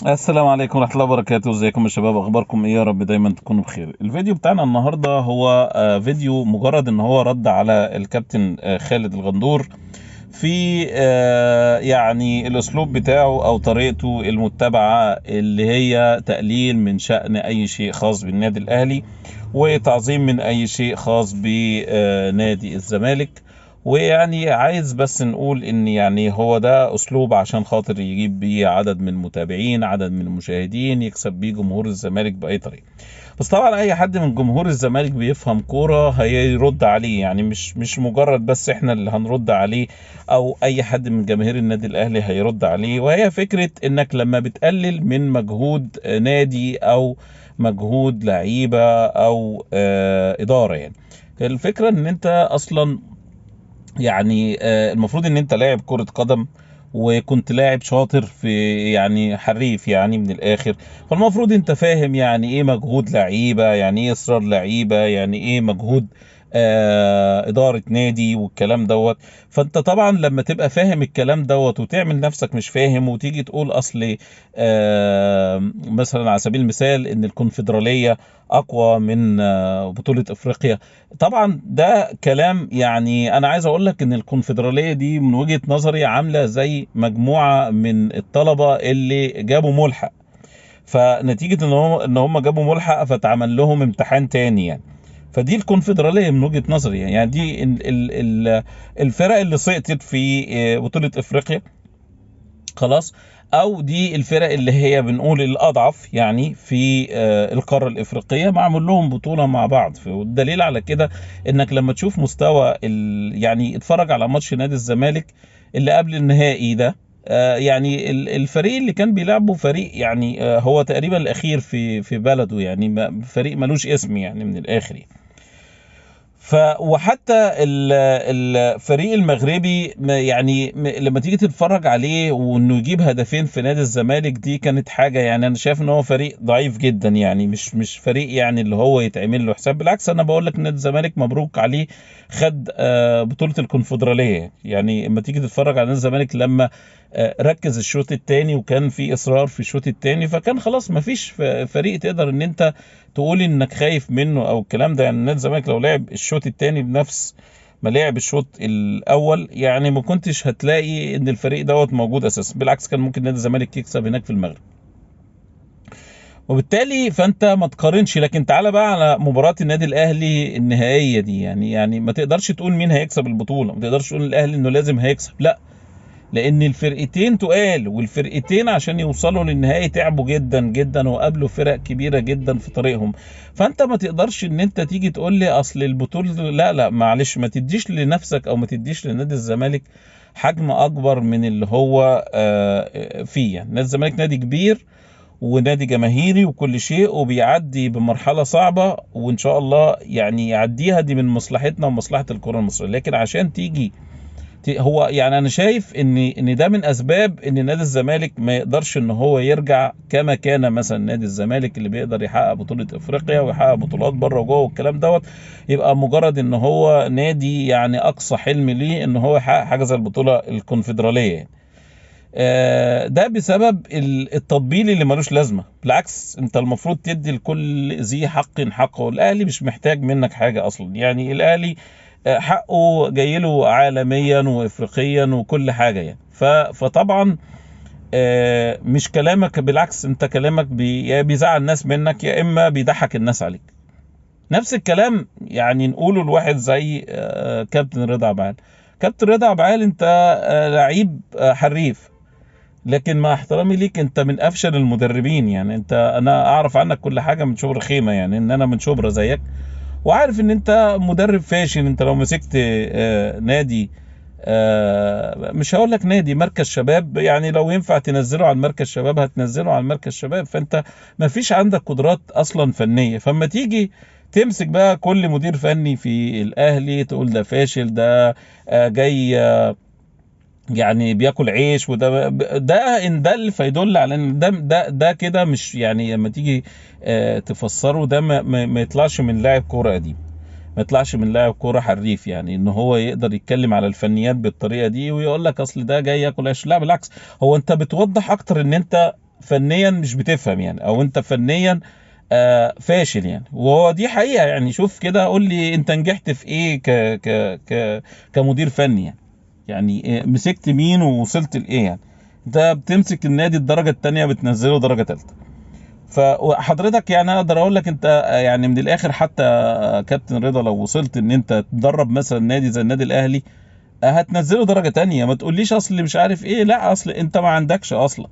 السلام عليكم ورحمة الله وبركاته. ازيكم يا شباب؟ اخباركم ايه؟ يا رب دايما تكونوا بخير. الفيديو بتاعنا النهارده هو فيديو مجرد ان هو رد على الكابتن خالد الغندور في يعني الاسلوب بتاعه او طريقته المتبعة، اللي هي تقليل من شأن اي شيء خاص بالنادي الاهلي وتعظيم من اي شيء خاص بنادي الزمالك. ويعني عايز بس نقول ان يعني هو ده اسلوب عشان خاطر يجيب بيه عدد من المتابعين، عدد من المشاهدين، يكسب بيه جمهور الزمالك باي طريقه. بس طبعا اي حد من جمهور الزمالك بيفهم كوره هيرد عليه، يعني مش مجرد بس احنا اللي هنرد عليه، او اي حد من جماهير النادي الاهلي هيرد عليه. وهي فكره انك لما بتقلل من مجهود نادي او مجهود لعيبه او اداره، يعني الفكره ان انت اصلا يعني المفروض ان انت لاعب كرة قدم، وكنت لاعب شاطر في، يعني حريف يعني من الاخر. فالمفروض انت فاهم يعني ايه مجهود لعيبة، يعني ايه اصرار لعيبة، يعني ايه مجهود إدارة نادي والكلام دوت. فانت طبعا لما تبقى فاهم الكلام دوت وتعمل نفسك مش فاهم وتيجي تقول اصل مثلا على سبيل المثال ان الكونفدرالية اقوى من بطولة افريقيا. طبعا ده كلام، يعني انا عايز اقول لك ان الكونفدراليه دي من وجهه نظري عامله زي مجموعه من الطلبه اللي جابوا ملحق، فنتيجه ان هم جابوا ملحق فاتعمل لهم امتحان تاني يعني. فدي الكونفدراليه من وجهه نظري، يعني دي الفرق اللي سقطت في بطوله افريقيا خلاص، او دي الفرق اللي هي بنقول الاضعف يعني في القاره الافريقيه، معمول لهم بطوله مع بعض. والدليل على كده انك لما تشوف مستوى يعني اتفرج على ماتش نادي الزمالك اللي قبل النهائي ده. يعني الفريق اللي كان بيلعبه فريق، يعني هو تقريبا الاخير في بلده، يعني فريق ملوش اسم يعني من الاخر يعني. وحتى الفريق المغربي يعني لما تيجي تتفرج عليه وانه يجيب هدفين في نادي الزمالك، دي كانت حاجه، يعني انا شايف ان هو فريق ضعيف جدا، يعني مش فريق يعني اللي هو يتعمل له حساب. بالعكس انا بقول لك نادي الزمالك مبروك عليه، خد بطوله الكونفدراليه. يعني لما تيجي تتفرج على نادي الزمالك لما ركز الشوط الثاني وكان في اصرار في الشوط الثاني، فكان خلاص مفيش فريق تقدر ان انت تقول انك خايف منه او الكلام ده. يعني نادي الزمالك لو لعب الشوط الثاني بنفس ما لعب الشوط الاول، يعني ما كنتش هتلاقي ان الفريق دوت موجود اساسا. بالعكس كان ممكن نادي الزمالك يكسب هناك في المغرب. وبالتالي فانت ما تقارنش، لكن تعالى بقى على مباراة النادي الاهلي النهائية دي. يعني ما تقدرش تقول مين هيكسب البطولة، ما تقدرش تقول الاهلي انه لازم هيكسب، لا، لان الفرقتين تقال، والفرقتين عشان يوصلوا للنهائي تعبوا جدا جدا وقابلوا فرق كبيره جدا في طريقهم. فانت ما تقدرش ان انت تيجي تقول لي اصل البطوله، لا لا معلش، ما تديش لنفسك او ما تديش لنادي الزمالك حجم اكبر من اللي هو فيه. يعني نادي الزمالك نادي كبير ونادي جماهيري وكل شيء، وبيعدي بمرحله صعبه وان شاء الله يعني يعديها، دي من مصلحتنا ومصلحه الكره المصريه. لكن عشان تيجي هو يعني انا شايف ان ده من اسباب ان نادي الزمالك ما يقدرش ان هو يرجع كما كان مثلا نادي الزمالك اللي بيقدر يحقق بطولة افريقيا ويحقق بطولات بره وجوه والكلام دوت، يبقى مجرد ان هو نادي يعني اقصى حلم ليه ان هو يحقق حاجه زي البطولة الكونفدرالية يعني. ده بسبب التطبيل اللي ملوش لازمه. بالعكس انت المفروض تدي لكل ذي حق حقه. الاهلي مش محتاج منك حاجه اصلا، يعني الاهلي حقه جاي له عالميا وافريقيا وكل حاجه يعني. فطبعا مش كلامك، بالعكس انت كلامك يا بيزعل الناس منك يا اما بيضحك الناس عليك. نفس الكلام يعني نقوله لواحد زي كابتن رضا عبعال. كابتن رضا عبعال انت لعيب حريف، لكن مع احترامي ليك انت من افشل المدربين. يعني انا اعرف عنك كل حاجه من شبرا خيمه، يعني ان انا من شبرا زيك، وعارف ان انت مدرب فاشل. انت لو مسكت نادي، مش هقول لك نادي، مركز شباب، يعني لو ينفع تنزله على المركز شباب هتنزله على المركز شباب. فانت ما فيش عندك قدرات اصلا فنيه. فاما تيجي تمسك بقى كل مدير فني في الاهلي تقول ده فاشل، ده جاي يعني بياكل عيش، وده ان ده اللي فيدل على ان ده كده مش، يعني لما تيجي تفسره ده ما يطلعش من لاعب كوره قديم، ما يطلعش من لاعب كوره حريف، يعني ان هو يقدر يتكلم على الفنيات بالطريقه دي ويقول لك اصل ده جاي ياكل عيش. لا بالعكس، هو انت بتوضح اكتر ان انت فنيا مش بتفهم يعني، او انت فنيا فاشل يعني. وهو دي حقيقة يعني. شوف كده، قول لي انت نجحت في ايه كمدير فني يعني. يعني مسكت مين ووصلت لايه يعني؟ انت بتمسك النادي الدرجة التانية بتنزله درجة تالتة. فحضرتك يعني اقدر اقول لك انت يعني من الاخر، حتى كابتن رضا لو وصلت ان انت تدرب مثلا نادي زي النادي الاهلي، هتنزله درجة تانية. ما تقوليش اصل مش عارف ايه، لا، اصل انت ما عندكش اصلا.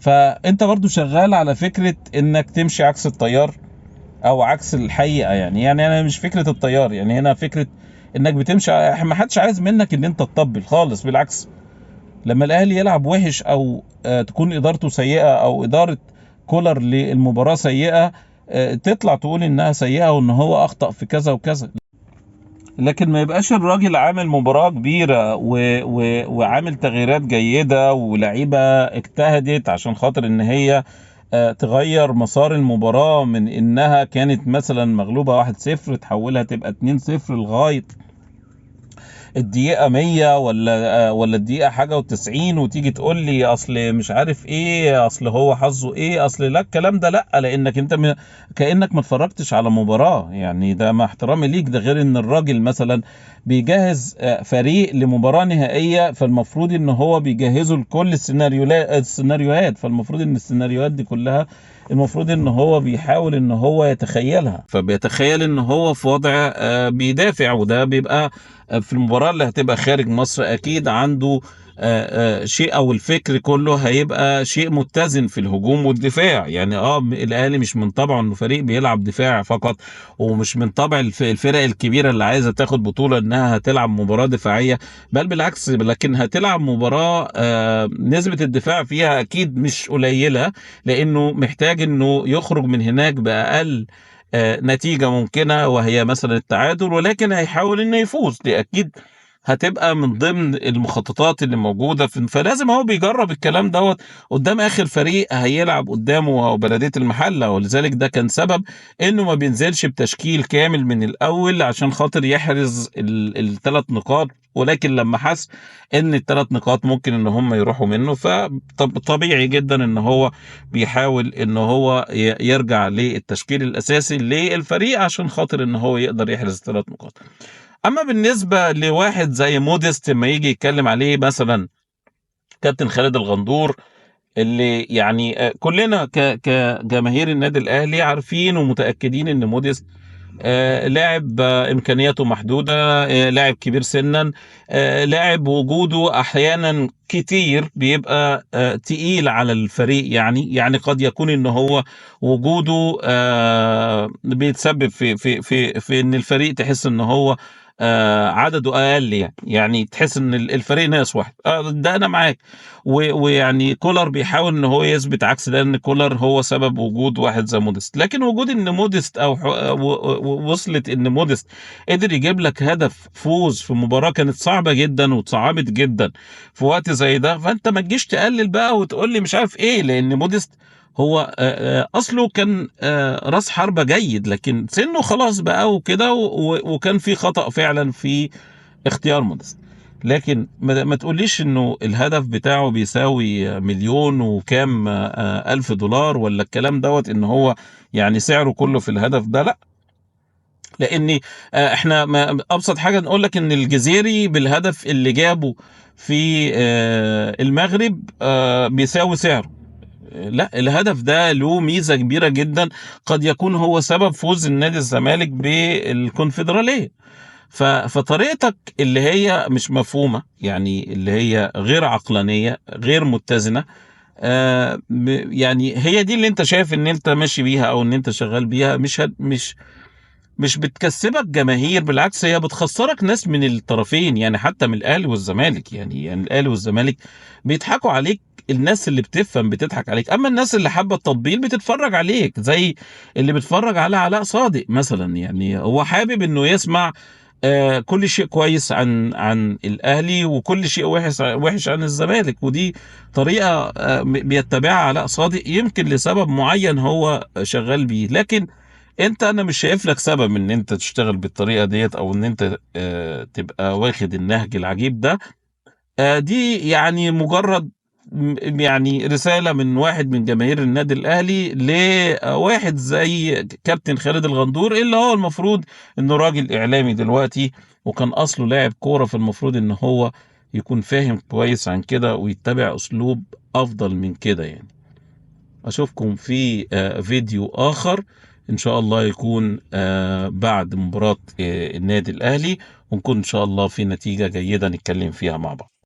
فانت برضو شغال على فكرة انك تمشي عكس التيار او عكس الحقيقة يعني انا مش فكرة التيار يعني، هنا فكرة انك بتمشي. ما حدش عايز منك ان انت تطبل خالص، بالعكس. لما الاهلي يلعب وحش او تكون ادارته سيئة او ادارة كولر للمباراة سيئة، تطلع تقول انها سيئة وان هو اخطأ في كذا وكذا. لكن ما يبقاش الراجل عامل مباراة كبيرة وعامل تغييرات جيدة ولعيبة اجتهدت عشان خاطر ان هي تغير مسار المباراة من انها كانت مثلا مغلوبة 1-0 تحولها تبقى 2-0 لغاية الدقيقة 100 ولا الدقيقة حاجة و90، وتيجي تقول لي اصل مش عارف ايه، اصل هو حظه ايه، اصل لا الكلام ده لا. لانك انت كأنك ما اتفرجتش على مباراة يعني. ده مع احترامي ليك، ده غير ان الراجل مثلا بيجهز فريق لمباراة نهائية، فالمفروض ان هو بيجهزه لكل السيناريوهات. فالمفروض ان السيناريوهات دي كلها المفروض ان هو بيحاول ان هو يتخيلها، فبيتخيل ان هو في وضع بيدافع. وده بيبقى في المباراة اللي هتبقى خارج مصر اكيد عنده شيء، او الفكر كله هيبقى شيء متزن في الهجوم والدفاع. يعني الاهلي مش من طبعه انه فريق بيلعب دفاع فقط، ومش من طبع الفرق الكبيرة اللي عايزة تاخد بطولة انها هتلعب مباراة دفاعية، بل بالعكس. لكن هتلعب مباراة نسبة الدفاع فيها اكيد مش قليلة، لانه محتاج انه يخرج من هناك باقل نتيجة ممكنة، وهي مثلا التعادل، ولكن هيحاول انه يفوز. دي اكيد هتبقى من ضمن المخططات اللي موجودة فلازم هو بيجرب الكلام دوت قدام اخر فريق هيلعب قدامه وهو بلدية المحلة. ولذلك ده كان سبب انه ما بينزلش بتشكيل كامل من الاول عشان خاطر يحرز الثلاث نقاط. ولكن لما حس ان الثلاث نقاط ممكن ان هم يروحوا منه، فطبيعي جدا ان هو بيحاول ان هو يرجع للتشكيل الاساسي للفريق عشان خاطر ان هو يقدر يحرز 3 نقاط. اما بالنسبة لواحد زي موديست، ما يجي يتكلم عليه مثلا كابتن خالد الغندور، اللي يعني كلنا كجماهير النادي الاهلي عارفين ومتاكدين ان موديست لاعب امكانياته محدوده، لاعب كبير سنا، لاعب وجوده احيانا كتير بيبقى تقيل على الفريق. يعني قد يكون ان هو وجوده بيتسبب في ان الفريق تحس ان هو عدده اقل يعني تحس ان الفريق ناقص واحد. ده انا معاك. ويعني كولر بيحاول ان هو يثبت عكس ده، ان كولر هو سبب وجود واحد زي موديست. لكن وجود ان موديست وصلت ان موديست قدر يجيب لك هدف فوز في مباراة كانت صعبة جدا وتصعبت جدا في وقت زي ده، فانت ما تجيش تقلل بقى وتقول لي مش عارف ايه. لان موديست هو اصله كان راس حربة جيد، لكن سنه خلاص بقى وكده، وكان في خطأ فعلا في اختيار موديست. لكن ما تقوليش انه الهدف بتاعه بيساوي مليون وكام الف دولار ولا الكلام دوت، ان هو يعني سعره كله في الهدف ده. لا، لاني احنا ابسط حاجة نقول لك ان الجزيري بالهدف اللي جابه في المغرب بيساوي سعره. لا، الهدف ده له ميزة كبيرة جدا، قد يكون هو سبب فوز النادي الزمالك بالكونفدرالية. فطريقتك اللي هي مش مفهومة، يعني اللي هي غير عقلانية غير متزنة، يعني هي دي اللي انت شايف ان انت ماشي بيها او ان انت شغال بيها. مش بتكسبك جماهير، بالعكس هي بتخسرك ناس من الطرفين، يعني حتى من الاهلي والزمالك. يعني الاهلي والزمالك بيضحكوا عليك، الناس اللي بتفهم بتضحك عليك، اما الناس اللي حابه التطبيل بتتفرج عليك، زي اللي بيتفرج على علاء صادق مثلا. يعني هو حابب انه يسمع كل شيء كويس عن الاهلي وكل شيء وحش عن الزمالك. ودي طريقه بيتبعها علاء صادق، يمكن لسبب معين هو شغال بيه. لكن انا مش شايف لك سبب ان انت تشتغل بالطريقه ديت، او ان انت تبقى واخد النهج العجيب ده. دي يعني مجرد يعني رسالة من واحد من جماهير النادي الأهلي لواحد زي كابتن خالد الغندور، اللي هو المفروض إنه راجل إعلامي دلوقتي، وكان أصله لاعب كورة، فالمفروض إن هو يكون فاهم كويس عن كده ويتبع أسلوب أفضل من كده يعني. أشوفكم في فيديو آخر إن شاء الله، يكون بعد مباراة النادي الأهلي، ونكون إن شاء الله في نتيجة جيدة نتكلم فيها مع بعض.